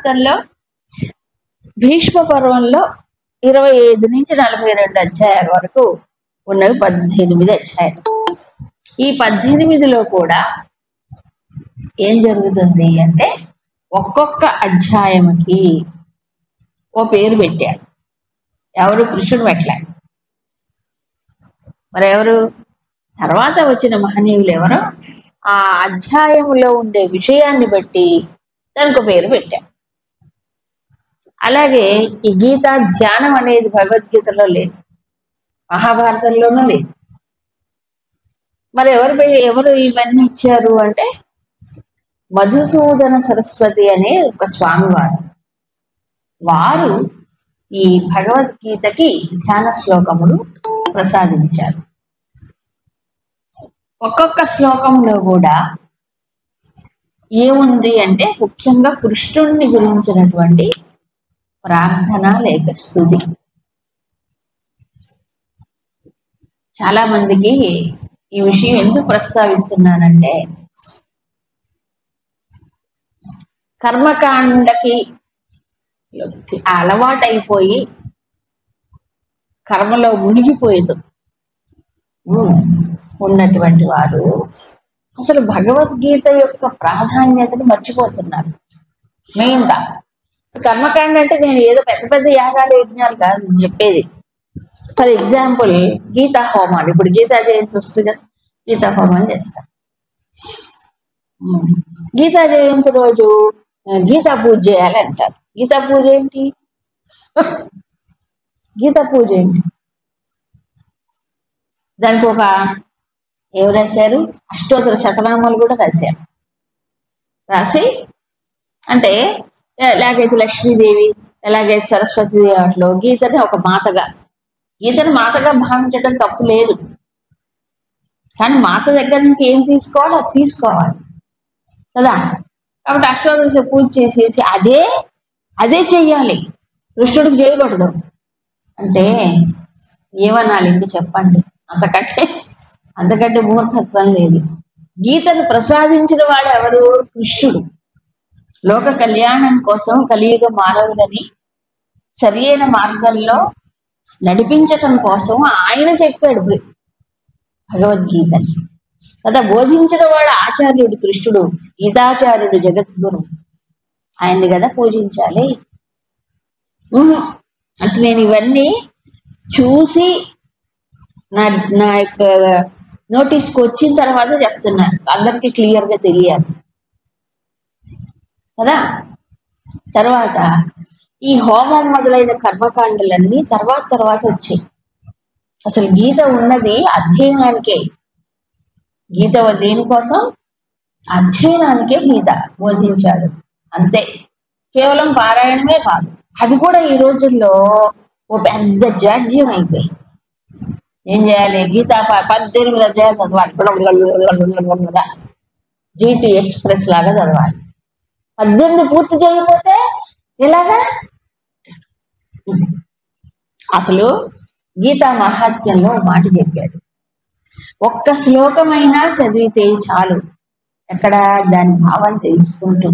భారతంలో భీష్మ పర్వంలో 25 నుంచి 42 అధ్యాయాల వరకు ఉన్నవి 18 అధ్యాయాలు. ఈ 18లో కూడా ఏం జరుగుతుంది అంటే ఒక్కొక్క అధ్యాయంకి ఓ పేరు పెట్టారు. ఎవరు? కృష్ణుడు పెట్టాడు. మరి ఎవరు? తర్వాత వచ్చిన మహనీయులు ఎవరో ఆ అధ్యాయంలో ఉండే విషయాన్ని బట్టి దానికి పేరు పెట్టారు. అలాగే ఈ గీతా ధ్యానం అనేది భగవద్గీతలో లేదు, మహాభారతంలోనూ లేదు. మరి ఎవరు ఇవన్నీ ఇచ్చారు అంటే మధుసూదన సరస్వతి అనే ఒక స్వామివారు. వారు ఈ భగవద్గీతకి ధ్యాన శ్లోకములు ప్రసాదించారు. ఒక్కొక్క శ్లోకంలో కూడా ఏముంది అంటే ముఖ్యంగా కృష్ణుణ్ణి గురించినటువంటి ప్రార్థన లేక స్తుతి. చాలా మందికి ఈ విషయం ఎందుకు ప్రస్తావిస్తున్నానంటే కర్మకాండకి అలవాటైపోయి కర్మలో మునిగిపోయేది ఉన్నటువంటి వారు అసలు భగవద్గీత యొక్క ప్రాధాన్యతను మర్చిపోతున్నారు. మెయిన్గా కర్మకాండ అంటే నేను ఏదో పెద్ద పెద్ద యాగాలు యజ్ఞాలు కాదు నేను చెప్పేది. ఫర్ ఎగ్జాంపుల్ గీతా హోమాలు. ఇప్పుడు గీతా జయంతి వస్తుంది కదా, గీతా హోమాలు చేస్తారు. గీతా జయంతి రోజు గీతా పూజ చేయాలి అంటారు. గీతా పూజ ఏంటి? గీతా పూజ ఏంటి? దానికి ఒక ఏం రాశారు? అష్టోత్తర శతనామాలు కూడా రాశారు. రాసి అంటే ఎలాగైతే లక్ష్మీదేవి ఎలాగైతే సరస్వతీదేవి వాటిలో గీతని ఒక మాతగా, గీతను మాతగా భావించడం తప్పు లేదు. కానీ మాత దగ్గర నుంచి ఏం తీసుకోవాలి అది తీసుకోవాలి కదా. కాబట్టి అష్టోత్తర పూజ చేసేసి అదే చెయ్యాలి, కృష్ణుడికి చేయకూడదు అంటే ఏమనాలి ఇంక చెప్పండి? అంతకంటే మూర్ఖత్వం లేదు. గీతను ప్రసాదించిన వాడు ఎవరు? కృష్ణుడు. లోక కళ్యాణం కోసం కలియుగ మానవులని సరియైన మార్గంలో నడిపించటం కోసం ఆయన చెప్పాడు భగవద్గీతని కదా. బోధించిన వాడు ఆచార్యుడు కృష్ణుడు, గీతాచార్యుడు, జగద్గురు. ఆయన్ని కదా పూజించాలి. అంటే నేను ఇవన్నీ చూసి నా యొక్క నోటీస్కి వచ్చిన తర్వాత చెప్తున్నాను, అందరికీ క్లియర్గా తెలియాలి కదా. తర్వాత ఈ హోమం మొదలైన కర్మకాండలన్నీ తర్వాత వచ్చాయి. అసలు గీత ఉన్నది అధ్యయనానికే. గీత దేనికోసం? అధ్యయనానికే గీత బోధించాడు అంతే. కేవలం పారాయణమే కాదు. అది కూడా ఈ రోజుల్లో ఓ పెద్ద జాడ్యం అయిపోయింది. ఏం చేయాలి? గీత 18 అధ్యాయాలు చదవాలి, జీటీ ఎక్స్ప్రెస్ లాగా చదవాలి. 18 పూర్తి చేయకపోతే ఎలాగా? అసలు గీతా మహాత్మ్యంలో మాట చెప్పాడు, ఒక్క శ్లోకమైనా చదివితే చాలు. ఎక్కడ? దాని భావం తెలుసుకుంటూ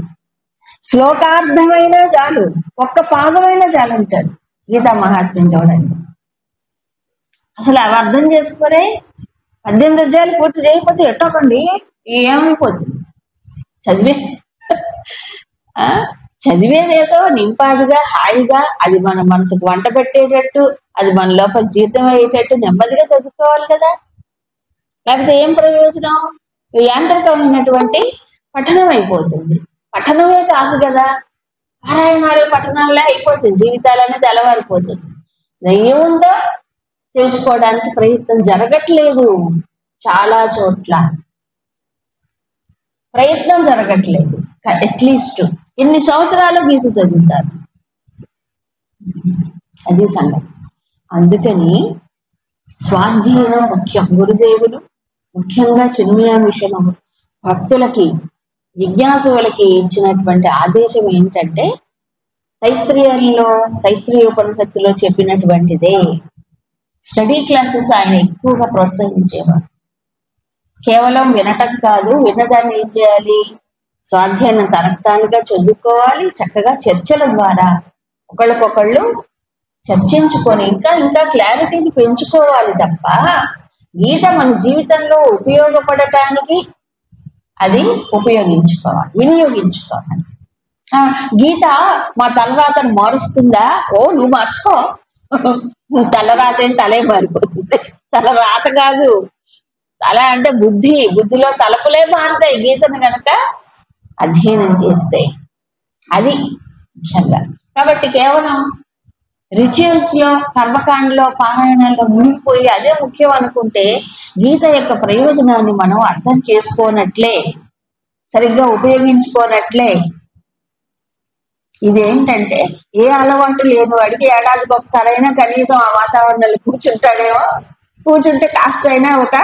శ్లోకార్థమైనా చాలు, ఒక్క పాదమైనా చాలు అంటాడు గీతా మహాత్మ్యం. చూడండి, అసలు అవి అర్థం చేసుకునే 18 అధ్యాయాలు పూర్తి చేయకపోతే ఎట్టకండి ఏమైపోతుంది? చదివేదేదో నింపాదిగా హాయిగా అది మన మనసుకు వంట పెట్టేటట్టు, అది మన లోపల జీర్ణం అయ్యేటట్టు నెమ్మదిగా చదువుకోవాలి కదా. లేకపోతే ఏం ప్రయోజనం? యాంత్రికమైనటువంటి పఠనం అయిపోతుంది. పఠనమే కాదు కదా, పారాయణాలు పఠనాలే అయిపోతుంది. జీవితాలనే తెల్లవారిపోతుంది. ఏముందో తెలుసుకోవడానికి ప్రయత్నం జరగట్లేదు. చాలా చోట్ల ప్రయత్నం జరగట్లేదు. అట్లీస్ట్ ఎన్ని సంవత్సరాలు గీత చదువుతారు, అది సంగతి. అందుకని స్వాధ్యయనం ముఖ్యం. గురుదేవులు ముఖ్యంగా చిన్మయ మిషన్ భక్తులకి, జిజ్ఞాసులకి ఇచ్చినటువంటి ఆదేశం ఏంటంటే తైత్రీయోపనిషత్తులో చెప్పినటువంటిదే. స్టడీ క్లాసెస్ ఆయన ఎక్కువగా ప్రోత్సహించేవారు. కేవలం వినటం కాదు, విన్నదాన్ని ఏం చేయాలి? స్వాధ్యాయం తనకు తానుగా చదువుకోవాలి. చక్కగా చర్చల ద్వారా ఒకళ్ళకొకళ్ళు చర్చించుకొని ఇంకా ఇంకా క్లారిటీని పెంచుకోవాలి తప్ప గీత మన జీవితంలో ఉపయోగపడటానికి అది వినియోగించుకోవాలి. గీత మా తలరాతను మారుస్తుందా? ఓ నువ్వు మార్చుకో. తలరాత ఏం తలే మారిపోతుంది. తలరాత కాదు, తల అంటే బుద్ధిలో తలపులే మారుతాయి గీతను గనక అధ్యయనం చేస్తే. అది ముఖ్యంగా. కాబట్టి కేవలం రిచువల్స్ లో, కర్మకాండలో, పారాయణంలో మునిగిపోయి అదే ముఖ్యం అనుకుంటే గీత యొక్క ప్రయోజనాన్ని మనం అర్థం చేసుకోనట్లే, సరిగ్గా ఉపయోగించుకోనట్లే. ఇదేంటంటే ఏ అలవాటు లేని వాడికి ఏడాదికి ఒకసారైనా కనీసం ఆ వాతావరణంలో కూర్చుంటాడేమో, కూర్చుంటే కాస్త అయినా ఒక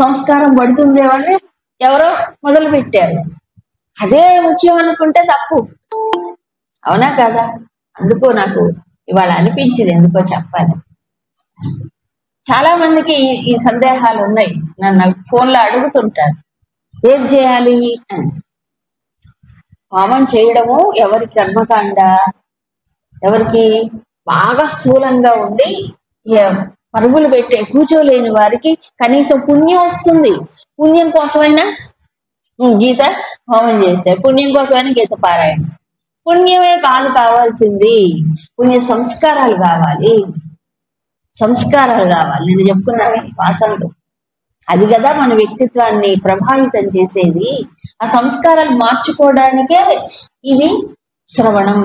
సంస్కారం పడుతుందేమో అని ఎవరో మొదలు పెట్టారు. అదే ముఖ్యం అనుకుంటే తప్పు. అవునా కదా? అందుకో నాకు ఇవాళ అనిపించింది ఎందుకో చెప్పాలి. చాలా మందికి ఈ సందేహాలు ఉన్నాయి. నన్ను ఫోన్లో అడుగుతుంటారు ఏం చేయాలి అని. హోమం చేయడము ఎవరి కర్మకాండ, ఎవరికి బాగా స్థూలంగా ఉండి పరుగులు పెట్టే కూర్చోలేని వారికి కనీసం పుణ్యం వస్తుంది. పుణ్యం కోసమైనా గీత హోమం చేశారు, పుణ్యం కోసమైనా గీత పారాయణ. పుణ్యమే కాదు కావాల్సింది, పుణ్య సంస్కారాలు కావాలి. నేను చెప్పుకున్నాను వాసనలు, అది కదా మన వ్యక్తిత్వాన్ని ప్రభావితం చేసేది. ఆ సంస్కారాలు మార్చుకోవడానికే ఇది శ్రవణం,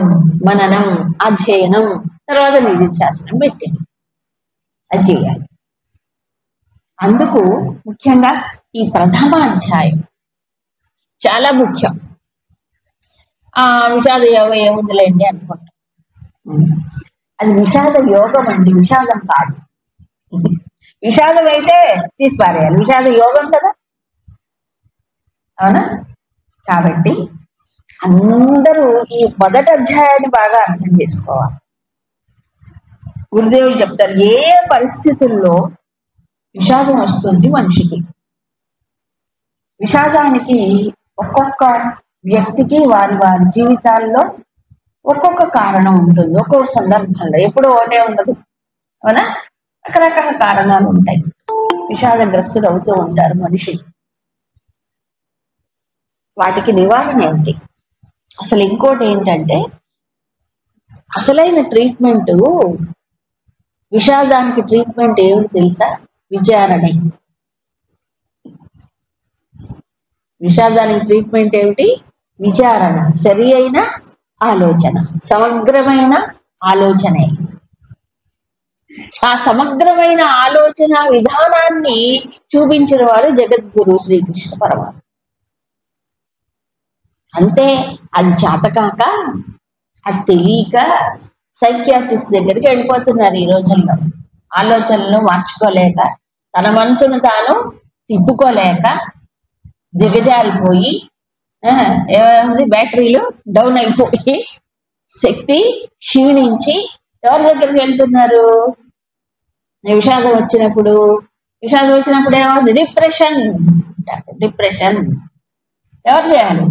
మననం, అధ్యయనం, తర్వాత నిధిధ్యాసనం పెట్టింది. అది చేయాలి. అందుకు ముఖ్యంగా ఈ ప్రథమ అధ్యాయం చాలా ముఖ్యం. విషాద యోగం ఏముందిలేండి అనుకుంటాం. అది విషాద యోగం అండి, విషాదం కాదు. విషాదం అయితే తీసిపారేయాలి, విషాద యోగం కదా, అవునా? కాబట్టి అందరూ ఈ మొదటి అధ్యాయాన్ని బాగా అర్థం చేసుకోవాలి. గురుదేవులు చెప్తారు ఏ పరిస్థితుల్లో విషాదం వస్తుంది మనిషికి. విషాదానికి ఒక్కొక్క వ్యక్తికి వారి వారి జీవితాల్లో ఒక్కొక్క కారణం ఉంటుంది. ఒక్కొక్క సందర్భంలో ఎప్పుడూ ఒకటే ఉండదు, అవునా? రకరకాల కారణాలు ఉంటాయి. విషాదగ్రస్తులు అవుతూ ఉంటారు మనిషి. వాటికి నివారణ ఏంటి? అసలు ఇంకోటి ఏంటంటే అసలైన ట్రీట్మెంట్, విషాదానికి ట్రీట్మెంట్ ఏమిటి తెలుసా? విచారణే. విషాదానికి ట్రీట్మెంట్ ఏమిటి? విచారణ, సరి అయిన ఆలోచన, సమగ్రమైన ఆలోచనే. ఆ సమగ్రమైన ఆలోచన విధానాన్ని చూపించిన వారు జగద్గురు శ్రీకృష్ణ పరమాత్మ. అంతే. అది చేతకాక, అది తెలియక సైకియాట్రిస్ట్ దగ్గరికి వెళ్ళిపోతున్నారు ఈ రోజుల్లో. ఆలోచనలు మార్చుకోలేక, తన మనసును తాను తిప్పుకోలేక, దిగజారిపోయి, ఏమైంది, బ్యాటరీలు డౌన్ అయిపోయి, శక్తి క్షీణించి ఎవరి దగ్గరికి వెళ్తున్నారు? విషాదం వచ్చినప్పుడు ఏమవుతుంది? డిప్రెషన్. ఎవరు చేయాలి?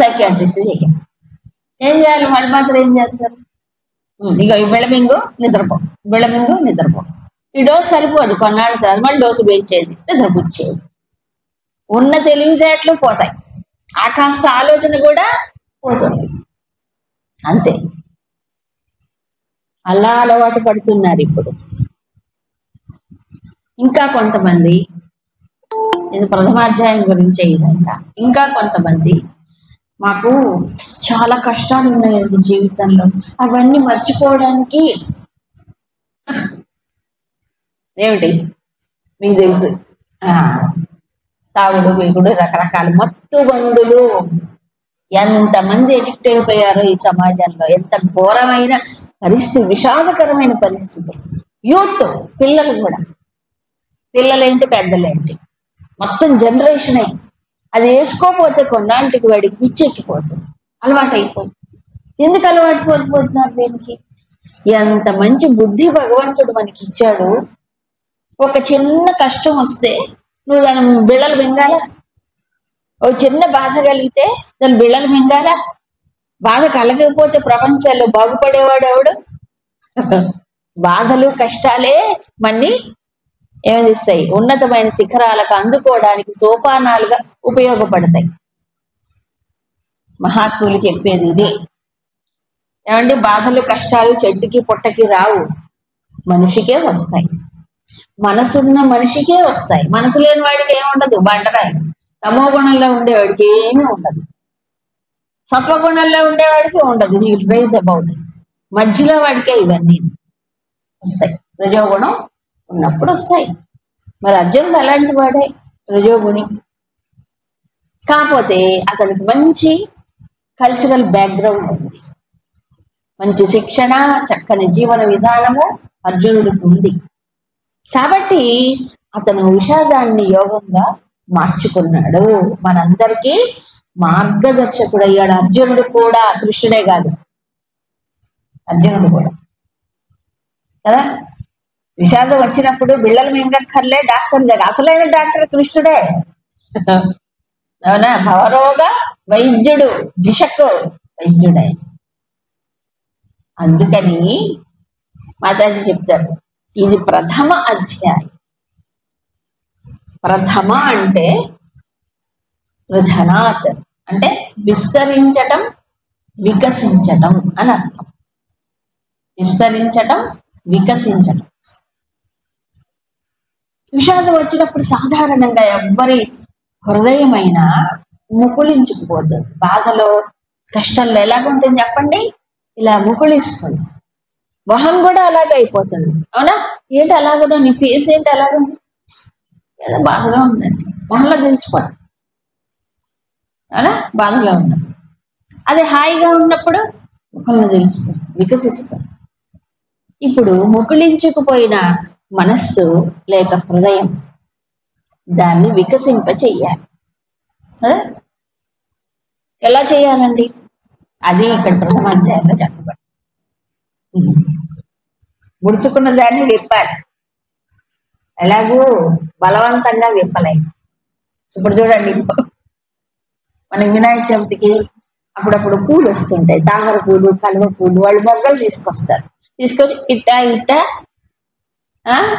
సైకియాట్రిస్ట్ చేయాలి. ఏం చేయాలి? వాళ్ళు మాత్రం ఏం చేస్తారు? ఇక బిళ్ళమింగు నిద్రపో. ఈ డోసు సరిపోదు, కొన్నాళ్ళు తర్వాత మళ్ళీ డోసు పెంచేది, నిద్రపుచ్చేది. ఉన్న తెలివితేటలు పోతాయి, ఆ కాస్త ఆలోచన కూడా పోతుంది. అంతే. అలా అలవాటు పడుతున్నారు ఇప్పుడు. ఇంకా కొంతమంది, నేను ప్రథమాధ్యాయం గురించి ఇదంతా, ఇంకా కొంతమంది మాకు చాలా కష్టాలు ఉన్నాయండి జీవితంలో, అవన్నీ మర్చిపోవడానికి ఏమిటి మీకు తెలుసు, తాగుడు, వీగుడు, రకరకాల మత్తు బంధులు. ఎంతమంది ఎడిక్ట్ అయిపోయారో ఈ సమాజంలో. ఎంత ఘోరమైన పరిస్థితి, విషాదకరమైన పరిస్థితులు. యూత్, పిల్లలు కూడా, పిల్లలేంటి పెద్దలేంటి, మొత్తం జనరేషనే. అది వేసుకోపోతే కొన్నాళ్ళకి వాడికి పిచ్చెక్కిపోతుంది, అలవాటు అయిపోతుంది. ఎందుకు అలవాటు పడిపోతున్నారు దీనికి? ఎంత మంచి బుద్ధి భగవంతుడు మనకి ఇచ్చాడు. ఒక చిన్న కష్టం వస్తే నువ్వు దాని బిళ్ళలు మింగాల, ఓ చిన్న బాధ కలిగితే దాని బిళ్ళలు మింగారా? బాధ కలగకపోతే ప్రపంచంలో బాగుపడేవాడు ఎవడు? బాధలు కష్టాలే మన్ని ఏమనిస్తాయి? ఉన్నతమైన శిఖరాలకు అందుకోవడానికి సోపానాలుగా ఉపయోగపడతాయి. మహాత్ములు చెప్పేది ఇదే. ఏమంటే బాధలు కష్టాలు చెట్టుకి పుట్టకి రావు, మనిషికే వస్తాయి. మనసున్న మనిషికే వస్తాయి. మనసు లేని వాడికి ఏముండదు, బండరాయి. తమో గుణంలో ఉండేవాడికి ఏమీ ఉండదు, సత్వగుణంలో ఉండేవాడికి ఉండదు. He rise about. మధ్యలో వాడికే ఇవన్నీ వస్తాయి. రజోగుణం ఉన్నప్పుడు వస్తాయి. మరి అర్జునుడు అలాంటి వాడే, రజోగుణి. కాకపోతే అతనికి మంచి కల్చరల్ బ్యాక్గ్రౌండ్ ఉంది, మంచి శిక్షణ, చక్కని జీవన విధానము అర్జునుడికి ఉంది. కాబట్టి అతను విషాదాన్ని యోగంగా మార్చుకున్నాడు. మనందరికీ మార్గదర్శకుడు అయ్యాడు. అర్జునుడు కూడా, కృష్ణుడే కాదు, అర్జునుడు కూడా కదా. విషాదం వచ్చినప్పుడు బిళ్ళలు మింగక్కర్లే డాక్టర్ దగ్గర. అసలైన డాక్టర్ కృష్ణుడే. అవునా? భవరోగ వైద్యుడు, దిశకు వైద్యుడే. అందుకని మాతాజీ చెప్తారు, ఇది ప్రథమ అధ్యాయం. ప్రథమ అంటే ప్రధానాత్ అంటే విస్తరించటం, వికసించటం అని అర్థం. విస్తరించటం, వికసించటం. విషాదం వచ్చినప్పుడు సాధారణంగా ఎవ్వరి హృదయమైనా ముకుళించుకుపోతుంది. బాధలో కష్టంలో ఎలాగుంటుంది చెప్పండి? ఇలా ముకుళిస్తుంది. మొహం కూడా అలాగే అయిపోతుంది. అవునా? ఏంటి అలాగ నీ ఫేస్ ఏంటి అలాగుంది? ఏదో బాధగా ఉందండి, మొహంలో తెలిసిపోతుంది. అవునా? బాధగా ఉన్నది. అదే హాయిగా ఉన్నప్పుడు ముఖంలో తెలిసిపోతుంది, వికసిస్తుంది. ఇప్పుడు ముకుళించుకుపోయిన మనస్సు లేక హృదయం, దాన్ని వికసింప చెయ్యాలి. ఎలా చేయాలండి? అది ఇక్కడ ప్రథమ అధ్యాయంలో చెప్పబడింది. ముడుచుకున్న దాన్ని విప్పాలి. ఎలాగూ బలవంతంగా విప్పలేము. ఇప్పుడు చూడండి, మనకి వినాయక చవితికి అప్పుడప్పుడు పూలు వస్తుంటాయి, తామర పూలు, కలువ పూలు. వాళ్ళు మొగ్గలు తీసుకొస్తారు. తీసుకొచ్చి ఇట్టా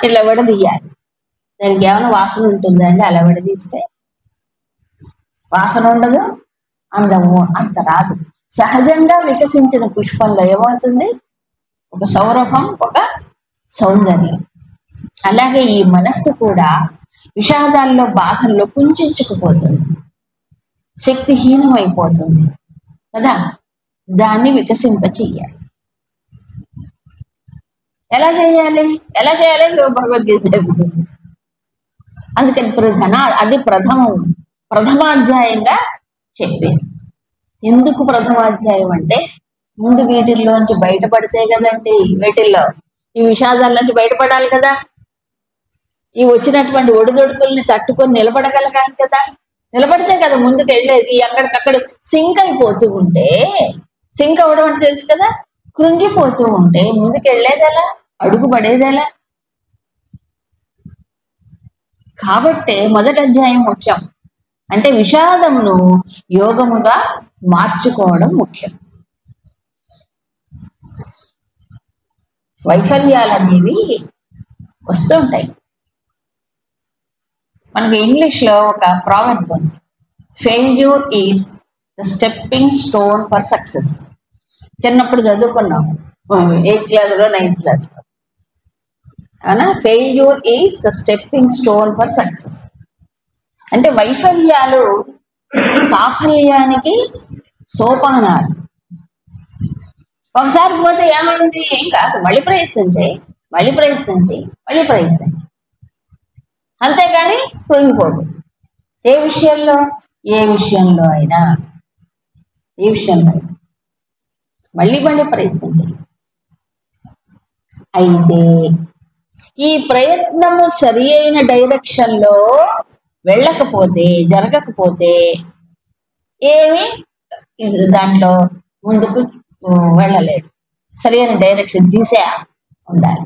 ఇట్లా విడదీయాలి. దానికి ఏమైనా వాసన ఉంటుందండి? అలా విడదీస్తే వాసన ఉండదు, అందము అంత రాదు. సహజంగా వికసించిన పుష్పంలో ఏమవుతుంది? ఒక సౌరభం, ఒక సౌందర్యం. అలాగే ఈ మనస్సు కూడా విషాదాల్లో, బాధల్లో కుంచుకుపోతుంది, శక్తిహీనమైపోతుంది కదా. దాన్ని వికసింప చెయ్యాలి. ఎలా చేయాలి? భగవద్గీత చెబుతుంది. అందుకని అది ప్రథమాధ్యాయంగా చెప్పారు. ఎందుకు ప్రథమాధ్యాయం అంటే, ముందు వీటిల్లోంచి బయటపడితే కదండి, వీటిల్లో ఈ విషాదాల్లోంచి బయటపడాలి కదా. ఈ వచ్చినటువంటి ఒడిదొడుకుల్ని తట్టుకొని నిలబడగలగాలి కదా. నిలబడితే కదా ముందుకు వెళ్ళేది. అక్కడికక్కడ సింక్ అయిపోతూ ఉంటే, సింక్ అవ్వడం అంటే తెలుసు కదా, కృంగిపోతూ ఉంటే ముందుకు వెళ్ళేదెలా, అడుగు పడేదెలా? కాబట్టే మొదటి అధ్యాయం ముఖ్యం. అంటే విషాదంను యోగముగా మార్చుకోవడం ముఖ్యం. వైఫల్యాలు అనేవి వస్తుంటాయి. మనకి ఇంగ్లీష్లో ఒక ప్రావర్బ్ ఉంది, failure is the stepping stone for success. చిన్నప్పుడు చదువుకున్నాం, 8th క్లాస్లో 9th క్లాస్లో. అవునా? Failure is the stepping stone for success. అంటే వైఫల్యాలు సాఫల్యానికి సోపానాలు. ఒకసారి పోతే ఏమైంది? ఏం కాదు, మళ్ళీ ప్రయత్నం చేయి. అంతేగాని కృంగిపోదు. ఏ విషయంలో అయినా మళ్ళీ ప్రయత్నం చేయి. అయితే ఈ ప్రయత్నము సరి అయిన డైరెక్షన్లో వెళ్ళకపోతే, జరగకపోతే ఏమి దాంట్లో ముందుకు వెళ్ళలేడు. సరి అయిన డైరెక్షన్, దిశ ఉండాలి.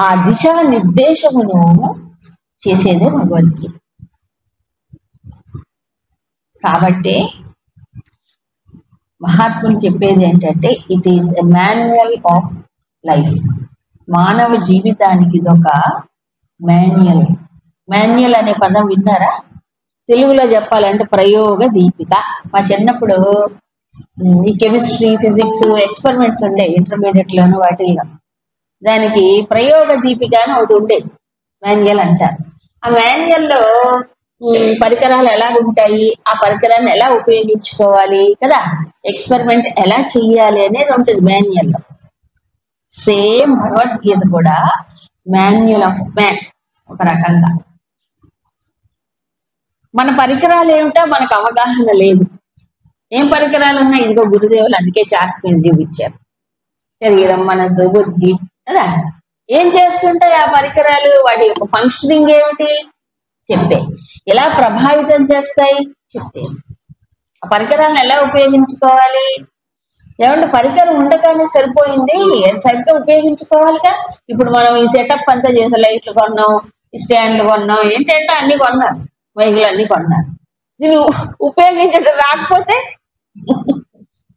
ఆ దిశా నిర్దేశమును చేసేదే భగవద్గీత. కాబట్టి మహాత్ములు చెప్పేది ఏంటంటే it is a manual of life. మానవ జీవితానికి ఇదొక మాన్యువల్. మాన్యువల్ అనే పదం విన్నారా? తెలుగులో చెప్పాలంటే ప్రయోగ దీపిక. మా చిన్నప్పుడు ఈ కెమిస్ట్రీ, ఫిజిక్స్ ఎక్స్పెరిమెంట్స్ ఉండే ఇంటర్మీడియట్లోను వాటిల్లో. దానికి ప్రయోగ దీపిక అని ఒకటి ఉండేది, మాన్యువల్ అంటారు. ఆ మాన్యువల్లో పరికరాలు ఎలా ఉంటాయి, ఆ పరికరాన్ని ఎలా ఉపయోగించుకోవాలి కదా, ఎక్స్పెరిమెంట్ ఎలా చెయ్యాలి అనేది ఉంటుంది మాన్యువల్లో. సేమ్ భగవద్గీత కూడా మాన్యువల్ ఆఫ్ మ్యాన్ ఒక రకంగా. మన పరికరాలు ఏమిటో మనకు అవగాహన లేదు. ఏం పరికరాలు ఉన్నాయి? ఇదిగో గురుదేవులు అందుకే చార్ట్ మీద చూపించారు. శరీరం, మనసు, బుద్ధి కదా. ఏం చేస్తుంటాయి ఆ పరికరాలు? వాటి యొక్క ఫంక్షనింగ్ ఏమిటి చెప్పే. ఎలా ప్రభావితం చేస్తాయి చెప్పే. ఆ పరికరాలను ఎలా ఉపయోగించుకోవాలి. ఏమంటే పరికరం ఉండగానే సరిపోయింది, సరిగ్గా ఉపయోగించుకోవాలిగా. ఇప్పుడు మనం ఈ సెటప్ అంతా చేసే లైట్లు కొన్నాం, ఈ స్టాండ్లు కొన్నాం, ఏంటంటే అన్ని కొన్నారు, మైకులు అన్ని కొన్నారు. దీన్ని ఉపయోగించడం రాకపోతే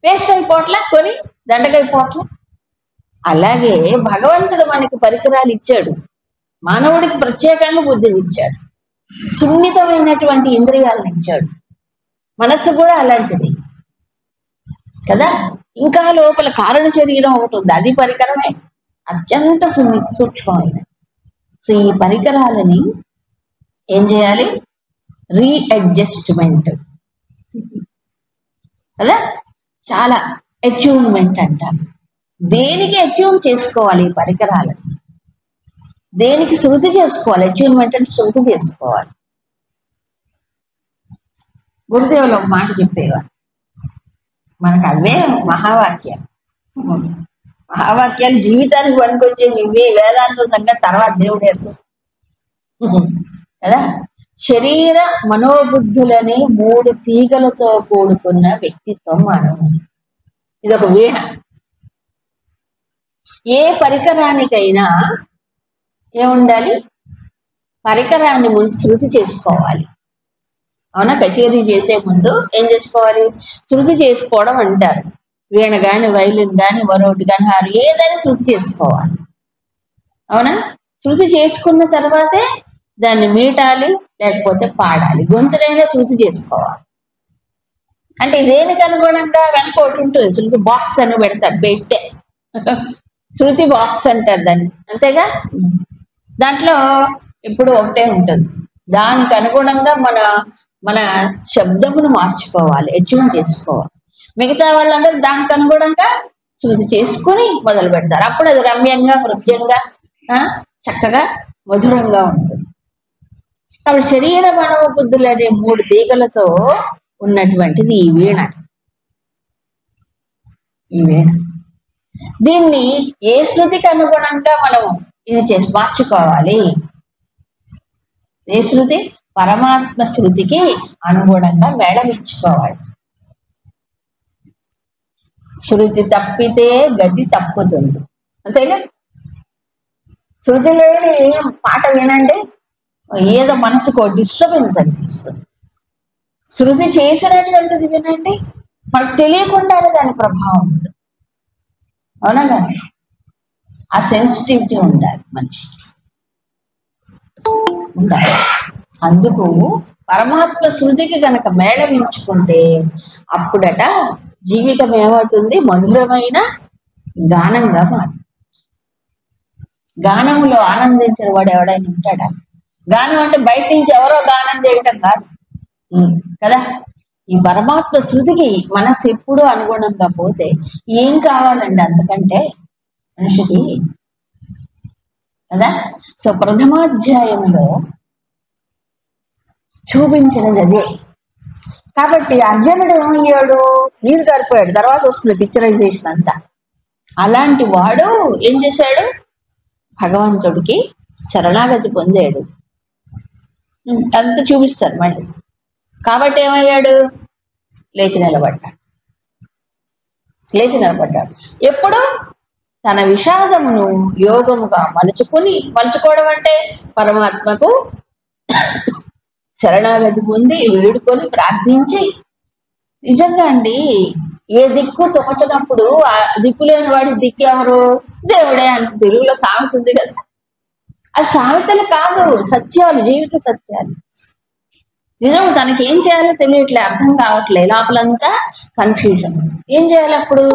వేస్ట్ అయిపోవట్లా, కొని దండగైపోవట్లా. అలాగే భగవంతుడు మనకి పరికరాలు ఇచ్చాడు. మానవుడికి ప్రత్యేకంగా బుద్ధిని ఇచ్చాడు, సున్నితమైనటువంటి ఇంద్రియాలను ఇచ్చాడు. మనస్సు కూడా అలాంటిది కదా. ఇంకా లోపల కారణ శరీరం ఒకటి ఉంది, అది పరికరమే, అత్యంత సూక్ష్మమైన. సో ఈ పరికరాలని ఏం చేయాలి? రీఅడ్జస్ట్మెంట్ కదా, చాలా అట్యూన్మెంట్ అంటారు. దేనికి అట్యూన్ చేసుకోవాలి ఈ పరికరాలని? దేనికి శృతి చేసుకోవాలి? అట్యూన్మెంట్ అంటే శృతి చేసుకోవాలి. గురుదేవులు ఒక మాట చెప్పేవారు, మనకు అవే మహావాక్యాలు. మహావాక్యాలు జీవితానికి పనికొచ్చే ఇవే. వేదాంతం సంగతి తర్వాత దేవుడు ఎరుగు కదా. శరీర మనోబుద్ధులని 3 తీగలతో కూడుకున్న వ్యక్తిత్వం మానవుడు. ఇదొక వీణ. ఏ పరికరానికైనా ఏముండాలి? పరికరాన్ని ముందు శృతి చేసుకోవాలి. అవునా? కచేరీ చేసే ముందు ఏం చేసుకోవాలి? శృతి చేసుకోవడం అంటారు. వీణ కానీ, వైలిన్ కానీ, మరొకటి కానీ, హారు ఏదైనా శృతి చేసుకోవాలి. అవునా? శృతి చేసుకున్న తర్వాతే దాన్ని మీటాలి, లేకపోతే పాడాలి. గొంతునైనా శృతి చేసుకోవాలి. అంటే దేనికి అనుగుణంగా వెనక ఒకటి ఉంటుంది, శృతి బాక్స్ అని పెడతాడు, పెట్టే శృతి బాక్స్ అంటారు దాన్ని, అంతేగా. దాంట్లో ఎప్పుడు ఒకటే ఉంటుంది. దానికి అనుగుణంగా మన శబ్దమును మార్చుకోవాలి, అట్యూన్ చేసుకోవాలి. మిగతా వాళ్ళందరూ దానికి అనుగుణంగా శృతి చేసుకుని మొదలు పెడతారు. అప్పుడు అది రమ్యంగా, హృద్యంగా, చక్కగా, మధురంగా ఉంటుంది. కాబట్టి శరీర మనోబుద్ధులు అనే 3 తీగలతో ఉన్నటువంటిది ఈ వీణ. ఈ వీణ దీన్ని ఏ శృతికి అనుగుణంగా మనం ఇది చేసి మార్చుకోవాలి? ఏ శృతి? పరమాత్మ శృతికి అనుగుణంగా మేళవించుకోవాలి. శృతి తప్పితే గతి తప్పుతుంది, అంతేగా. శృతి లేని పాట వినండి, ఏదో మనసుకు డిస్టర్బెన్స్ అనిపిస్తుంది. శృతి చేసినటువంటిది వినండి, మనకు తెలియకుండానే దాని ప్రభావం ఉంటుంది. అవునా కదా? ఆ సెన్సిటివిటీ ఉండాలి మనిషికి, ఉండాలి. అందుకు పరమాత్మ శృతికి కనుక మేళవించుకుంటే అప్పుడట జీవితం ఏమవుతుంది? మధురమైన గానంగా మారుతుంది. గానంలో ఆనందించిన వాడు ఎవడైనా ఉంటాడా? గానం అంటే బయట నుంచి ఎవరో గానం చేయటం కాదు కదా. ఈ పరమాత్మ శృతికి మనసు ఎప్పుడూ అనుగుణంగా పోతే ఏం కావాలండి అంతకంటే మనిషికి కదా. సో ప్రథమాధ్యాయంలో చూపించినది అదే. కాబట్టి అర్జునుడు ఏమయ్యాడు? నీరు గారిపోయాడు. తర్వాత వస్తుంది పిక్చరైజేషన్ అంతా. అలాంటి వాడు ఏం చేశాడు? భగవంతుడికి శరణాగతి పొందాడు. అంత చూపిస్తారు మళ్ళీ. కాబట్టి ఏమయ్యాడు? లేచి నిలబడ్డాడు. ఎప్పుడు? తన విషాదమును యోగముగా మలుచుకోవడం అంటే పరమాత్మకు శరణాగతి పొంది, వేడుకొని, ప్రార్థించి నిజంగా అండి, ఏ దిక్కు తోచనప్పుడు ఆ దిక్కు లేని వాడి దిక్కు ఎవరు? దేవుడే అంట. తెలుగులో సామెత ఉంది కదా. ఆ సామెతలు కాదు, సత్యాలు, జీవిత సత్యాలు. నిజం, తనకి ఏం చేయాలో తెలియట్లే, అర్థం కావట్లే, లోపలంతా కన్ఫ్యూజన్. ఏం చేయాలి అప్పుడు?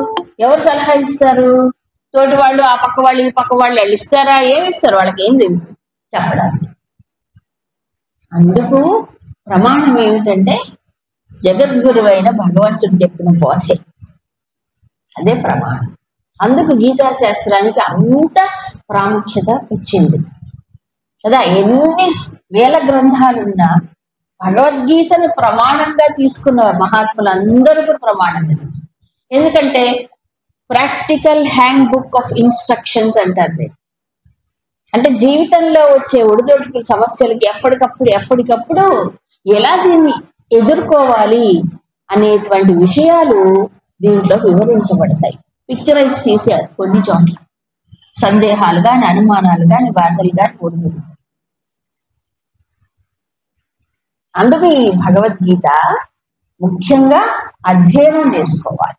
ఎవరు సలహా ఇస్తారు? తోటి వాళ్ళు, ఆ పక్క వాళ్ళు, ఈ పక్క వాళ్ళు ఇస్తారా? ఏమి ఇస్తారు? వాళ్ళకి ఏం తెలుసు చెప్పడానికి? అందుకు ప్రమాణం ఏమిటంటే జగద్గురువైన భగవంతుడు చెప్పిన బోధే, అదే ప్రమాణం. అందుకు గీతా శాస్త్రానికి అంత ప్రాముఖ్యత ఇచ్చింది కదా. ఎన్ని వేల గ్రంథాలున్నా భగవద్గీతను ప్రమాణంగా తీసుకున్న మహాత్ములందరూ ప్రమాణంగా తీసుకున్నారు. ఎందుకంటే practical hand book of instructions అంటారు. అంటే జీవితంలో వచ్చే ఒడిదొడుకుల సమస్యలకి ఎప్పటికప్పుడు ఎలా దీన్ని ఎదుర్కోవాలి అనేటువంటి విషయాలు దీంట్లో వివరించబడతాయి. పిక్చరైజ్ చేశారు కొన్ని చోట్ల, సందేహాలు కానీ, అనుమానాలు కానీ, బాధలు కానీ, ఒడిదొడుకులు. అందుకు ఈ భగవద్గీత ముఖ్యంగా అధ్యయనం చేసుకోవాలి.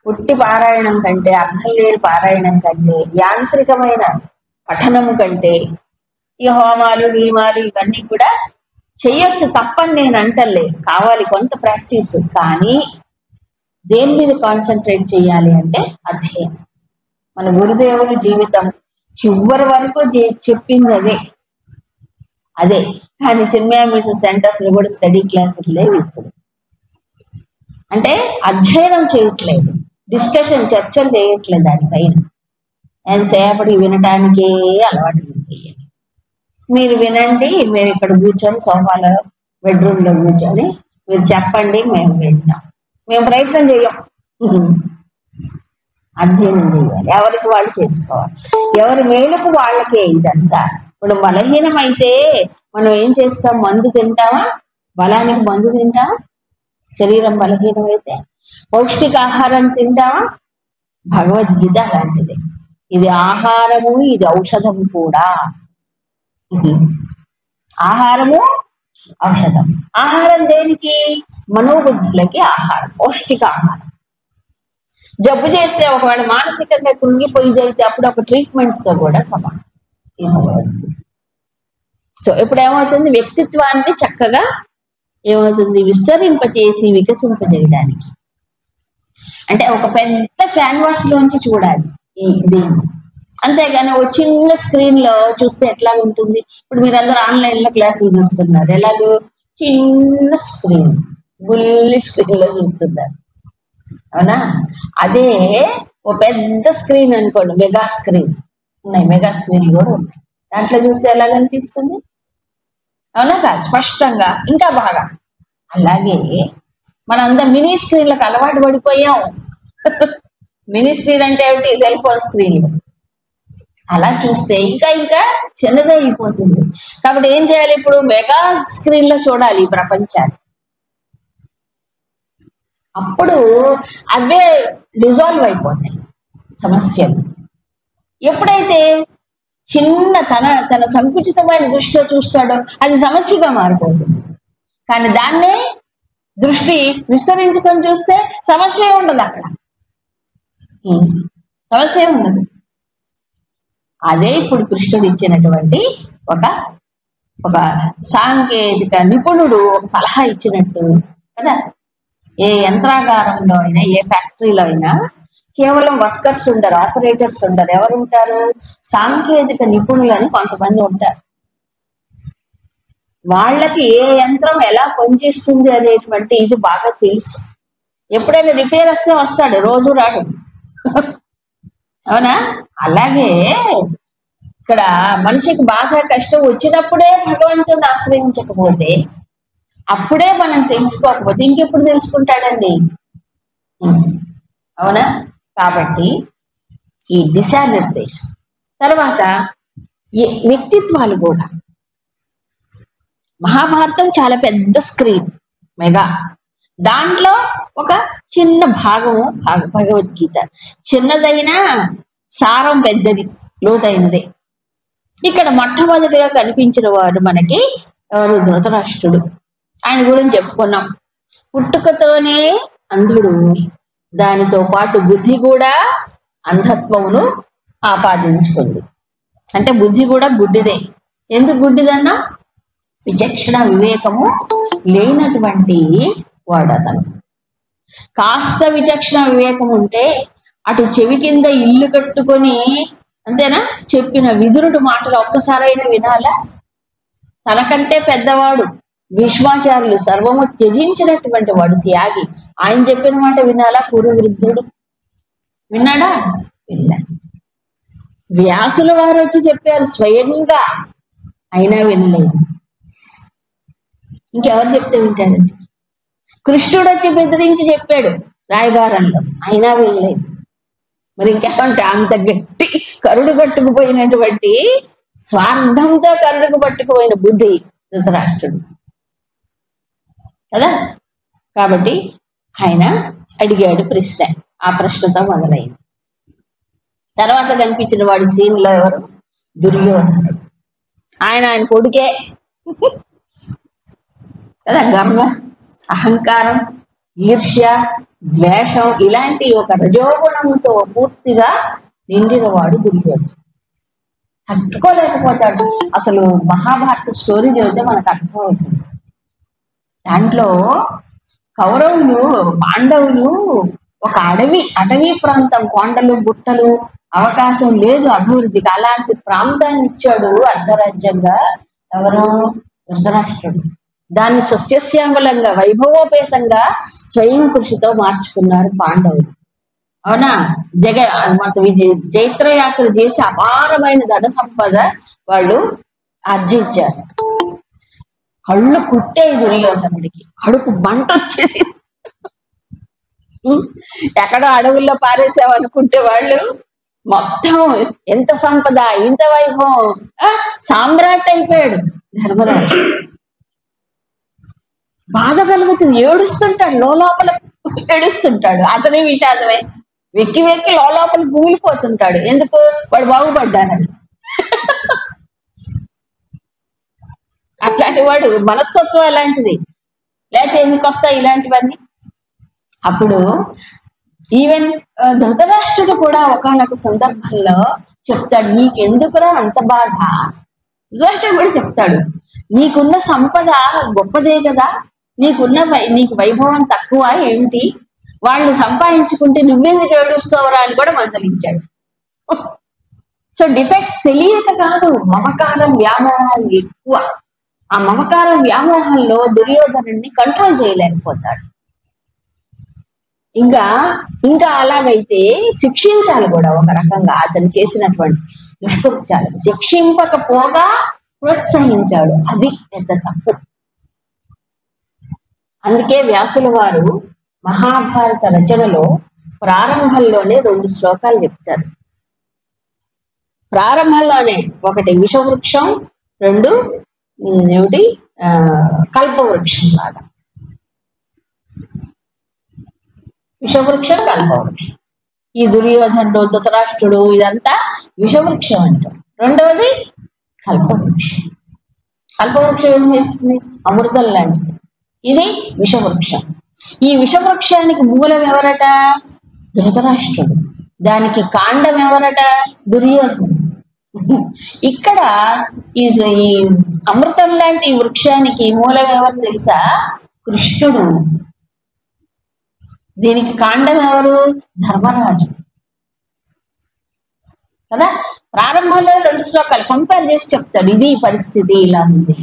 పుట్టి పారాయణం కంటే, అర్థం లేని పారాయణం కంటే, యాంత్రికమైన పఠనము కంటే, ఈ హోమాలు నియమాలు ఇవన్నీ కూడా చెయ్యొచ్చు, తప్పని నేను అంటలే, కావాలి కొంత ప్రాక్టీస్. కానీ దేని మీద కాన్సన్ట్రేట్ చేయాలి అంటే అధ్యయనం. మన గురుదేవుల జీవితం చివరి వరకు చెప్పింది అదే. కానీ చిన్మయ మిషన్ సెంటర్స్ లో కూడా స్టడీ క్లాసులు లేవు ఇప్పుడు. అంటే అధ్యయనం చేయట్లేదు, డిస్కషన్, చర్చలు చేయట్లేదు దానిపైన. ఎంతసేపటి వినటానికే అలవాటు అయిపోయారు. మీరు వినండి, మేము ఇక్కడ కూర్చొని సోఫాలో, బెడ్రూమ్ లో కూర్చొని మీరు చెప్పండి, మేము వింటాం. మేము ప్రయత్నం చేయం. అధ్యయనం చేయాలి, ఎవరికి వాళ్ళు చేసుకోవాలి, ఎవరి మేలుకు వాళ్ళకే ఇదంతా. ఇప్పుడు బలహీనం అయితే మనం ఏం చేస్తాం? మందు తింటామా? బలానికి మందు తింటామా? శరీరం బలహీనం అయితే పౌష్టికాహారం తింటామా? భగవద్గీత అలాంటిది. ఇది ఆహారము, ఇది ఔషధము కూడా. ఆహారము, ఔషధం. ఆహారం దేనికి? మనోబుద్ధులకి ఆహారం, పౌష్టికాహారం. జబ్బు చేస్తే ఒకవేళ మానసికంగా కృంగిపోయింది అయితే అప్పుడు ఒక ట్రీట్మెంట్ తో కూడా సమానం. సో ఇప్పుడు ఏమవుతుంది? వ్యక్తిత్వాన్ని చక్కగా ఏమవుతుంది? విస్తరింపచేసి వికసింపజేయడానికి. అంటే ఒక పెద్ద క్యాన్వాస్ లోంచి చూడాలి ఈ దీన్ని. అంతేగాని ఒక చిన్న స్క్రీన్ లో చూస్తే ఎట్లా ఉంటుంది? ఇప్పుడు మీరందరూ ఆన్లైన్ లో క్లాసులు చూస్తున్నారు, ఎలాగో చిన్న స్క్రీన్, బుల్లి స్క్రీన్ లో చూస్తున్నారు, అవునా? అదే ఓ పెద్ద స్క్రీన్ అనుకోండి, మెగా స్క్రీన్ ఉన్నాయి, మెగా స్క్రీన్లు కూడా ఉన్నాయి. దాంట్లో చూస్తే ఎలా కనిపిస్తుంది? అవునా కాదు? స్పష్టంగా, ఇంకా బాగా. అలాగే మనందరం మినీ స్క్రీన్లకు అలవాటు పడిపోయాం. మినీ స్క్రీన్ అంటే ఏమిటి? Cell phone screen. అలా చూస్తే ఇంకా ఇంకా చిన్నదైపోతుంది. కాబట్టి ఏం చేయాలి? ఇప్పుడు మెగా స్క్రీన్ లో చూడాలి ఈ ప్రపంచాన్ని. అప్పుడు అవే డిజాల్వ్ అయిపోతాయి సమస్యలు. ఎప్పుడైతే చిన్న తన సంకుచితమైన దృష్టితో చూస్తాడో అది సమస్యగా మారిపోతుంది. కానీ దాన్నే దృష్టి విస్తరించుకొని చూస్తే సమస్య ఉండదు, అక్కడ సమస్య ఉండదు. అదే ఇప్పుడు కృష్ణుడు ఇచ్చినటువంటి ఒక సాంకేతిక నిపుణుడు ఒక సలహా ఇచ్చినట్టు కదా. ఏ యంత్రాగారంలో అయినా, ఏ ఫ్యాక్టరీలో అయినా కేవలం వర్కర్స్ ఉండరు, ఆపరేటర్స్ ఉండరు. ఎవరు ఉంటారు? సాంకేతిక నిపుణులు అని కొంతమంది ఉంటారు. వాళ్ళకి ఏ యంత్రం ఎలా పనిచేస్తుంది అనేటువంటి ఇది బాగా తెలుసు. ఎప్పుడైనా రిపేర్ వస్తే వస్తాడు, రోజు రాడు. అవునా? అలాగే ఇక్కడ మనిషికి బాగా కష్టం వచ్చినప్పుడే భగవంతుడిని ఆశ్రయించకపోతే, అప్పుడే మనం తెలుసుకోకపోతే ఇంకెప్పుడు తెలుసుకుంటాడండి? అవునా? కాబట్టి ఈ దిశానిర్దేశం తర్వాత ఈ వ్యక్తిత్వాలు కూడా. మహాభారతం చాలా పెద్ద స్క్రీన్, మెగా. దాంట్లో ఒక చిన్న భాగము భగవద్గీత. చిన్నదైనా సారం పెద్దది, లోతైనదే. ఇక్కడ మొట్టమొదటిగా కనిపించిన వాడు మనకి ధృతరాష్ట్రుడు. ఆయన గురించి చెప్పుకున్నాం. పుట్టుకతోనే అంధుడు, దానితో పాటు బుద్ధి కూడా అంధత్వమును ఆపాదించుకుంది. అంటే బుద్ధి కూడా గుడ్డిదే. ఎందుకు గుడ్డిదన్నా? విచక్షణ వివేకము లేనటువంటి వాడు అతను. కాస్త విచక్షణ వివేకం ఉంటే అటు చెవి కింద ఇల్లు కట్టుకొని, అంతేనా, చెప్పిన విదురుడు మాటలు ఒక్కసారైనా వినాలా? తనకంటే పెద్దవాడు భీష్మాచార్యులు సర్వము త్యజించినటువంటి వాడు, త్యాగి. ఆయన చెప్పిన మాట వినాలా కురు వృద్ధుడు? విన్నాడా? విన్నా. వ్యాసుల వారు వచ్చి చెప్పారు స్వయంగా, అయినా వినలేదు. ఇంకెవరు చెప్తే వింటాడండి? కృష్ణుడు వచ్చి బెదిరించి చెప్పాడు రాయబారంలో, అయినా వినలేదు. మరి ఇంకేమంటే అంత గట్టి కరుడు పట్టుకుపోయినటువంటి, స్వార్థంతో కరుడుకు పట్టుకుపోయిన బుద్ధి ధృతరాష్ట్రుడు కదా. కాబట్టి ఆయన అడిగాడు ప్రశ్న. ఆ ప్రశ్నతో మొదలైంది. తర్వాత కనిపించిన వాడి సీన్లో ఎవరు? దుర్యోధనుడు. ఆయన కొడుకే కదా. గర్వ, అహంకారం, ఈర్ష్య, ద్వేషం ఇలాంటి ఒక రజోగుణంతో పూర్తిగా నిండిన వాడు దుర్యోధనుడు. తట్టుకోలేకపోతాడు. అసలు మహాభారత స్టోరీ చదివితే మనకు అర్థమవుతుంది. దాంట్లో కౌరవులు, పాండవులు ఒక అటవీ ప్రాంతం, కొండలు గుట్టలు, అవకాశం లేదు అభివృద్ధికి, అలాంటి ప్రాంతాన్ని ఇచ్చాడు అర్ధరాజ్యంగా ఎవరు? ధృతరాష్ట్రుడు. దాన్ని సస్యశ్యామలంగా వైభవోపేతంగా స్వయం కృషితో మార్చుకున్నారు పాండవులు. అవునా? జైత్రయాత్ర చేసి అపారమైన ధన సంపద వాళ్ళు ఆర్జించారు. కళ్ళు కుట్టే దుర్యోధనుడికి, కడుపు మంట వచ్చేసి, ఎక్కడో అడవుల్లో పారేసామనుకుంటే వాళ్ళు మొత్తం ఎంత సంపద, ఇంత వైభవం, సామ్రాట్ అయిపోయాడు ధర్మరాజు. బాధ కలుగుతుంది, ఏడుస్తుంటాడు, లోపల ఏడుస్తుంటాడు. అతని విషాదమే, వెక్కి వెక్కి లోపల కూలిపోతుంటాడు. ఎందుకు? వాడు బాగుపడ్డానని. అట్లాంటి వాడు మనస్తత్వం అలాంటిది. లేకపోతే ఎందుకు వస్తాయి ఇలాంటివన్నీ? అప్పుడు ఈవెన్ ధృతరాష్ట్రుడు కూడా ఒకానొక సందర్భంలో చెప్తాడు, నీకెందుకురా అంత బాధ? ధృతరాష్ట్రుడు కూడా చెప్తాడు, నీకున్న సంపద గొప్పదే కదా, నీకు వైభవం తక్కువ ఏమిటి? వాళ్ళు సంపాదించుకుంటే నువ్వెందుకు ఏడుస్తావురా అని కూడా మందలించాడు. సో డిఫెక్ట్స్ తెలియక కాదు, మమకారం, వ్యామోహాలు ఎక్కువ. ఆ మమకారం వ్యామోహంలో దుర్యోధనుడిని కంట్రోల్ చేయలేకపోతాడు. ఇంకా అలాగైతే శిక్షించాలి కూడా ఒక రకంగా. అతను చేసినటువంటి దుష్కృత్యాలు శిక్షింపకపోగా ప్రోత్సహించాడు, అది పెద్ద తప్పు. అందుకే వ్యాసుల వారు మహాభారత రచనలో ప్రారంభంలోనే 2 శ్లోకాలు చెప్తారు. ప్రారంభంలోనే ఒకటి విషవృక్షం, 2 ఏమిటి కల్పవృక్షం లాగా. విషవృక్షం, కల్పవృక్షం. ఈ దుర్యోధనుడు, ధృతరాష్ట్రుడు ఇదంతా విషవృక్షం అంటారు. రెండవది కల్పవృక్షం. కల్పవృక్షం ఏం చేస్తుంది? అమృతం లాంటిది. ఇది విషవృక్షం. ఈ విషవృక్షానికి మూలం ఎవరట? ధృతరాష్ట్రుడు. దానికి కాండం ఎవరట? దుర్యోధనుడు. ఇక్కడ ఈ అమృతం లాంటి వృక్షానికి మూలం ఎవరు తెలుసా? కృష్ణుడు. దీనికి కాండం ఎవరు? ధర్మరాజు కదా. ప్రారంభంలో 2 శ్లోకాలు కంపేర్ చేసి చెప్తాడు, ఇది పరిస్థితి ఇలా ఉంది,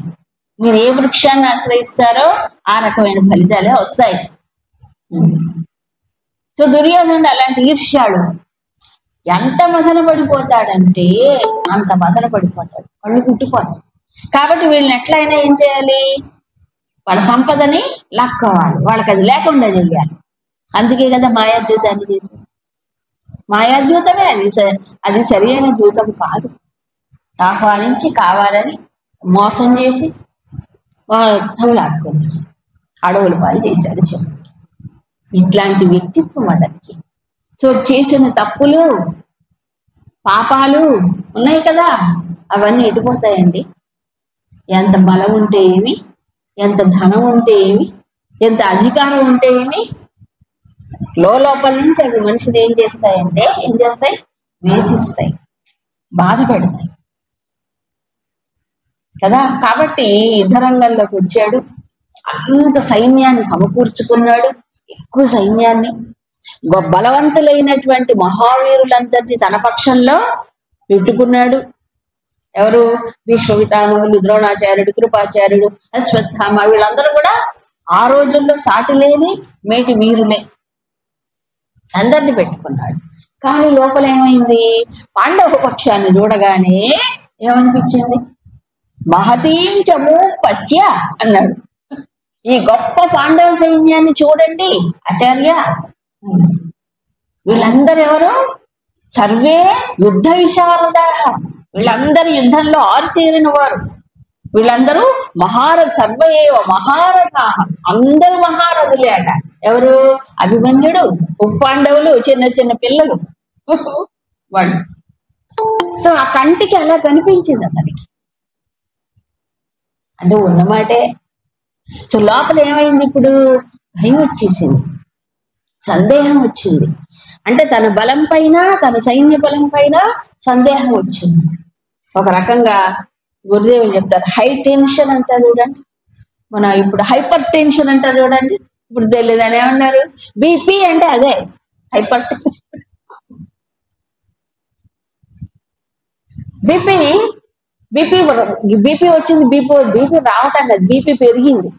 మీరు ఏ వృక్షాన్ని ఆశ్రయిస్తారో ఆ రకమైన ఫలితాలే వస్తాయి. సో దుర్యోధనుడు అలాంటి ఈర్ష్యాడు. ఎంత మదన పడిపోతాడంటే అంత మదన పడిపోతాడు, కళ్ళు కుట్టిపోతాడు. కాబట్టి వీళ్ళని ఎట్లయినా ఏం చేయాలి? వాళ్ళ సంపదని లాక్కోవాలి, వాళ్ళకి అది లేకుండా చెయ్యాలి. అందుకే కదా మాయాద్యూతాన్ని చేశాడు. మాయాద్యూతమే అది సరి అయిన ద్యూతం కాదు. ఆహ్వానించి కావాలని మోసం చేసి మొత్తం లాక్కున్నాడు, అడవుల పాలు చేశాడు చివరికి. ఇట్లాంటి వ్యక్తిత్వం అతనికి. సో చేసిన తప్పులు, పాపాలు ఉన్నాయి కదా, అవన్నీ ఎటుపోతాయండి? ఎంత బలం ఉంటే ఏమి, ఎంత ధనం ఉంటే ఏమి, ఎంత అధికారం ఉంటే ఏమి లోపల నుంచి అవి మనిషిని ఏం చేస్తాయి వేధిస్తాయి, బాధ పెడతాయి కదా. కాబట్టి యుద్ధరంగంలోకి వచ్చాడు, అంత సైన్యాన్ని సమకూర్చుకున్నాడు, ఎక్కువ సైన్యాన్ని, బలవంతులైనటువంటి మహావీరులందరినీ తన పక్షంలో పెట్టుకున్నాడు. ఎవరు? విశ్వపితామహులు, ద్రోణాచార్యుడు, కృపాచార్యుడు, అశ్వత్థామ, వీళ్ళందరూ కూడా ఆ రోజుల్లో సాటి లేని మేటి వీరులే, అందరిని పెట్టుకున్నాడు. కానీ లోపల ఏమైంది? పాండవ పక్షాన్ని చూడగానే ఏమనిపించింది? మహతీం చము పశ్య అన్నాడు. ఈ గొప్ప పాండవ సైన్యాన్ని చూడండి ఆచార్య. వీళ్ళందరూ ఎవరు? సర్వే యుద్ధ విశారద, వీళ్ళందరూ యుద్ధంలో ఆరితేరిన వారు, వీళ్ళందరూ సర్వయేవ మహారథ, అందరూ మహారథులే అట. ఎవరు? అభిమన్యుడు, ఉపపాండవులు, చిన్న చిన్న పిల్లలు వాళ్ళు. సో ఆ కంటికి అలా కనిపించింది అతనికి, అంటే ఉన్నమాటే. సో లోపల ఏమైంది? ఇప్పుడు భయం వచ్చేసింది, సందేహం వచ్చింది. అంటే తన బలం పైన, తన సైన్య బలం పైన సందేహం వచ్చింది. ఒక రకంగా గురుదేవులు చెప్తారు, హై టెన్షన్ అంటారు చూడండి, మన ఇప్పుడు హైపర్ టెన్షన్ అంటారు చూడండి, ఇప్పుడు తెలియదు అని ఏమన్నారు? బీపీ అంటే అదే హైపర్ టెన్షన్. బీపీ వచ్చింది, బీపీ రావటం కదా, బీపీ పెరిగింది.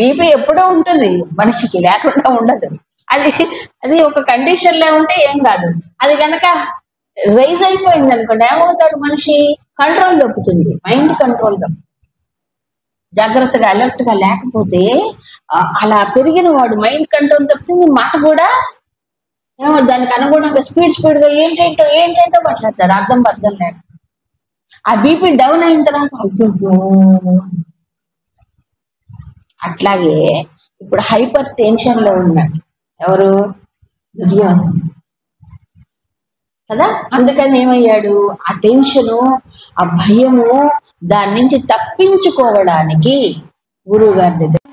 బీపీ ఎప్పుడూ ఉంటుంది మనిషికి, లేకుండా ఉండదు. అది ఒక కండిషన్ లో ఉంటే ఏం కాదు, అది కనుక రైజ్ అయిపోయింది అనుకోండి ఏమవుతాడు మనిషి? కంట్రోల్ తప్పుతుంది, మైండ్ కంట్రోల్ తప్పుతుంది. జాగ్రత్తగా అలర్ట్ గా లేకపోతే అలా పెరిగిన వాడు మైండ్ కంట్రోల్ తప్పుతుంది, మాట కూడా ఏమో దానికి అనుగుణంగా స్పీడ్ గా ఏంటేంటో మాట్లాడతాడు, అర్థం లేక. ఆ బీపీ డౌన్ అయిన తర్వాత అట్లాగే ఇప్పుడు హైపర్ టెన్షన్ లో ఉన్నాడు ఎవరు? దుర్యోధన కదా. అందుకని ఏమయ్యాడు? ఆ టెన్షను, ఆ భయము, దాని నుంచి తప్పించుకోవడానికి గురువు గారి దగ్గర